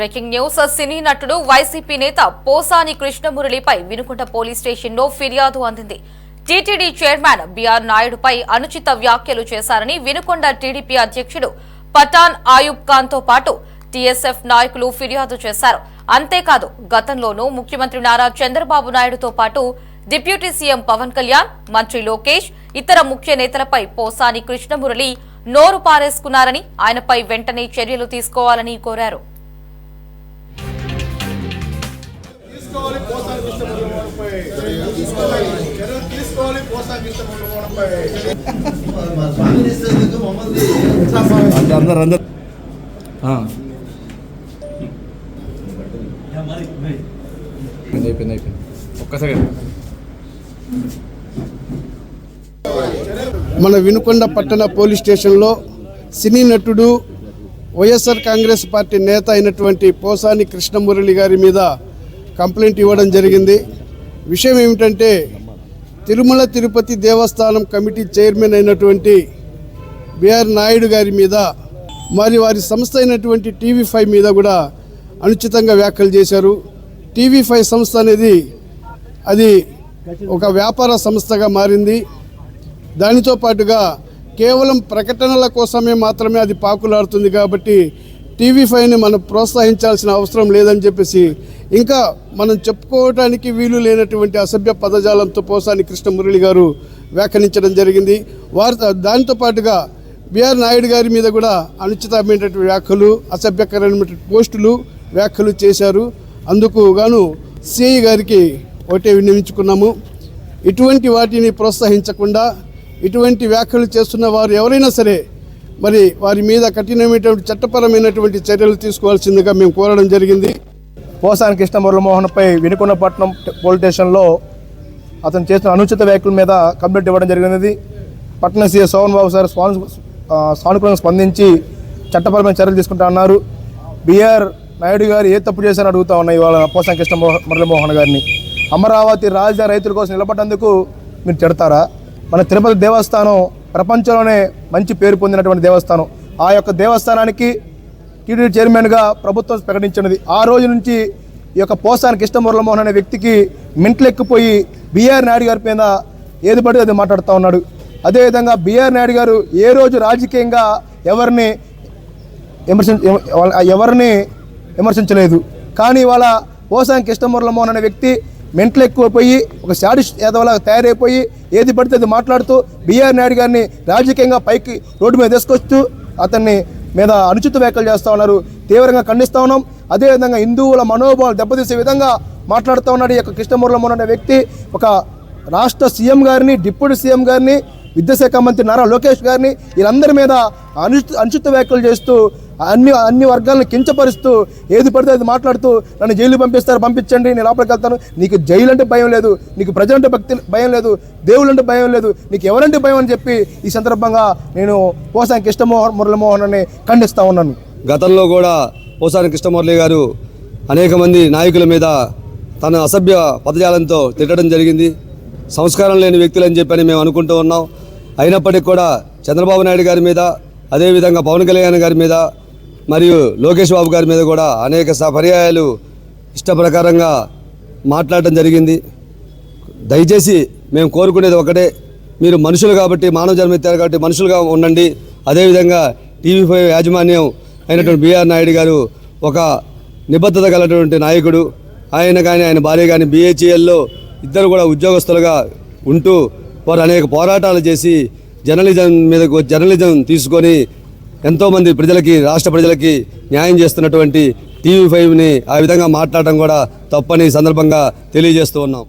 Breaking news. సినీ నటుడు YCP నేత Posani కృష్ణమురళిపై Vinukonda police స్టేషన్లో ఫిర్యాదు అందింది. టీటీడీ చైర్మన్ బీఆర్ నాయుడుపై అనుచిత వ్యాఖ్యలు చేశారని వినుకొండ టీడీపీ అధ్యక్షుడు పఠాన్ ఆయూబ్ ఖాన్ తో పాటు టీఎస్ఎఫ్ నాయకులు ఫిర్యాదు చేశారు. అంతేకాదు గతంలోనూ ముఖ్యమంత్రి నారా చంద్రబాబు నాయుడుతో పాటు డిప్యూటీ సీఎం పవన్ కళ్యాణ్, మంత్రి లోకేష్, ఇతర ముఖ్య నేతలపై పోసాని కృష్ణమురళి నోరు పారేసుకున్నారని, ఆయనపై వెంటనే చర్యలు తీసుకోవాలని కోరారు. మన వినుకొండ పట్టణ పోలీస్ స్టేషన్లో సినీ నటుడు వైఎస్ఆర్ కాంగ్రెస్ పార్టీ నేత అయినటువంటి పోసాని కృష్ణమురళి గారి మీద కంప్లైంట్ ఇవ్వడం జరిగింది. విషయం ఏమిటంటే తిరుమల తిరుపతి దేవస్థానం కమిటీ చైర్మన్ అయినటువంటి బీఆర్ నాయుడు గారి మీద మరి వారి సంస్థ అయినటువంటి టీవీ5 మీద కూడా అనుచితంగా వ్యాఖ్యలు చేశారు. టీవీ5 సంస్థ అనేది అది ఒక వ్యాపార సంస్థగా మారింది. దానితో పాటుగా కేవలం ప్రకటనల కోసమే మాత్రమే అది పాకులాడుతుంది. కాబట్టి టీవీ5ని మనం ప్రోత్సహించాల్సిన అవసరం లేదని చెప్పేసి ఇంకా మనం చెప్పుకోవడానికి వీలు లేనటువంటి అసభ్య పదజాలంతో పోసాని కృష్ణమురళి గారు వ్యాఖ్యానించడం జరిగింది. దానితో పాటుగా బీఆర్ నాయుడు గారి మీద కూడా అనుచితమైనటువంటి వ్యాఖ్యలు, అసభ్యకరమైన పోస్టులు, వ్యాఖ్యలు చేశారు. అందుకు గాను సిఐ గారికి ఒకటే విన్నవించుకున్నాము. ఇటువంటి వాటిని ప్రోత్సహించకుండా ఇటువంటి వ్యాఖ్యలు చేస్తున్న వారు ఎవరైనా సరే మరి వారి మీద కఠినమైనటువంటి చట్టపరమైనటువంటి చర్యలు తీసుకోవాల్సిందిగా మేము కోరడం జరిగింది. పోసాని కృష్ణమురళిమోహన్పై వినుకొండ పట్టణం పోలీస్ స్టేషన్లో అతను చేసిన అనుచిత వ్యాఖ్యల మీద కంప్లైంట్ ఇవ్వడం జరిగినది. పట్టణ సీఏ సోమన్ బాబు సార్ సానుకూలంగా స్పందించి చట్టపరమైన చర్యలు తీసుకుంటా అన్నారు. బీఆర్ నాయుడు గారు ఏ తప్పు చేశారని అడుగుతా ఉన్నాయి ఇవాళ పోసాని కృష్ణమురళిమోహన్ గారిని. అమరావతి రాజధాని రైతుల కోసం నిలబడ్డందుకు మీరు తిడతారా? మన తిరుపతి దేవస్థానం ప్రపంచంలోనే మంచి పేరు పొందినటువంటి దేవస్థానం. ఆ యొక్క దేవస్థానానికి టీటీడీ చైర్మన్గా ప్రభుత్వం ప్రకటించినది. ఆ రోజు నుంచి ఈ యొక్క పోసాని కృష్ణమురళిమోహన్ అనే వ్యక్తికి మెంటలెక్కిపోయి బీఆర్ నాయుడు గారి మీద ఏది పడితే అది మాట్లాడుతూ ఉన్నాడు. అదేవిధంగా బీఆర్ నాయుడు గారు ఏ రోజు రాజకీయంగా ఎవరిని విమర్శించలేదు. కానీ వాళ్ళ పోసాని కృష్ణమురళిమోహన్ అనే వ్యక్తి మెంటలు ఎక్కువైపోయి ఒక శాడిస్ట్ ఏదోలా తయారైపోయి ఏది పడితే అది మాట్లాడుతూ బీఆర్ నాయుడు గారిని రాజకీయంగా పైకి రోడ్డు మీద తీసుకొస్తూ అతన్ని మీద అనుచిత వ్యాఖ్యలు చేస్తూ ఉన్నారు. తీవ్రంగా ఖండిస్తూ ఉన్నాం. అదేవిధంగా హిందువుల మనోభావాలు దెబ్బతీసే విధంగా మాట్లాడుతూ ఉన్నాడు ఈ యొక్క కృష్ణమురళిమోహన్ అనే వ్యక్తి. ఒక రాష్ట్ర సీఎం గారిని, డిప్యూటీ సీఎం గారిని, విద్యాశాఖ మంత్రి నారా లోకేష్ గారిని వీళ్ళందరి మీద అనుచిత వ్యాఖ్యలు చేస్తూ అన్ని వర్గాలను కించపరుస్తూ ఏది పడితే అది మాట్లాడుతూ నన్ను జైలు పంపించండి, నేను లోపలికి వెళ్తాను, నీకు జైలు అంటే భయం లేదు, నీకు ప్రజలంటే భయం లేదు, దేవుళ్ళంటే భయం లేదు, నీకు ఎవరంటే భయం అని చెప్పి ఈ సందర్భంగా నేను పోసాని కృష్ణమురళిమోహన్ అని ఖండిస్తూ ఉన్నాను. గతంలో కూడా పోసాని కృష్ణమురళి గారు అనేక మంది నాయకుల మీద తన అసభ్య పదజాలంతో తిట్టడం జరిగింది. సంస్కారం లేని వ్యక్తులని చెప్పని మేము అనుకుంటూ ఉన్నాం. అయినప్పటికీ కూడా చంద్రబాబు నాయుడు గారి మీద, అదేవిధంగా పవన్ కళ్యాణ్ గారి మీద మరియు లోకేష్ బాబు గారి మీద కూడా అనేక పర్యాయాలు ఇష్టప్రకారంగా మాట్లాడటం జరిగింది. దయచేసి మేము కోరుకునేది ఒకటే, మీరు మనుషులు కాబట్టి, మానవ జన్మెత్తారు కాబట్టి మనుషులుగా ఉండండి. అదేవిధంగా టీవీ5 యాజమాన్యం అయినటువంటి బీఆర్ నాయుడు గారు ఒక నిబద్ధత గలటువంటి నాయకుడు. ఆయన కానీ ఆయన భార్య కానీ BHELలో ఇద్దరు కూడా ఉద్యోగస్తులుగా ఉంటూ వారు అనేక పోరాటాలు చేసి జర్నలిజం తీసుకొని ఎంతోమంది ప్రజలకి, రాష్ట్ర ప్రజలకి న్యాయం చేస్తున్నటువంటి టీవీ5ని ఆ విధంగా మాట్లాడటం కూడా తప్పని సందర్భంగా తెలియజేస్తూ ఉన్నాం.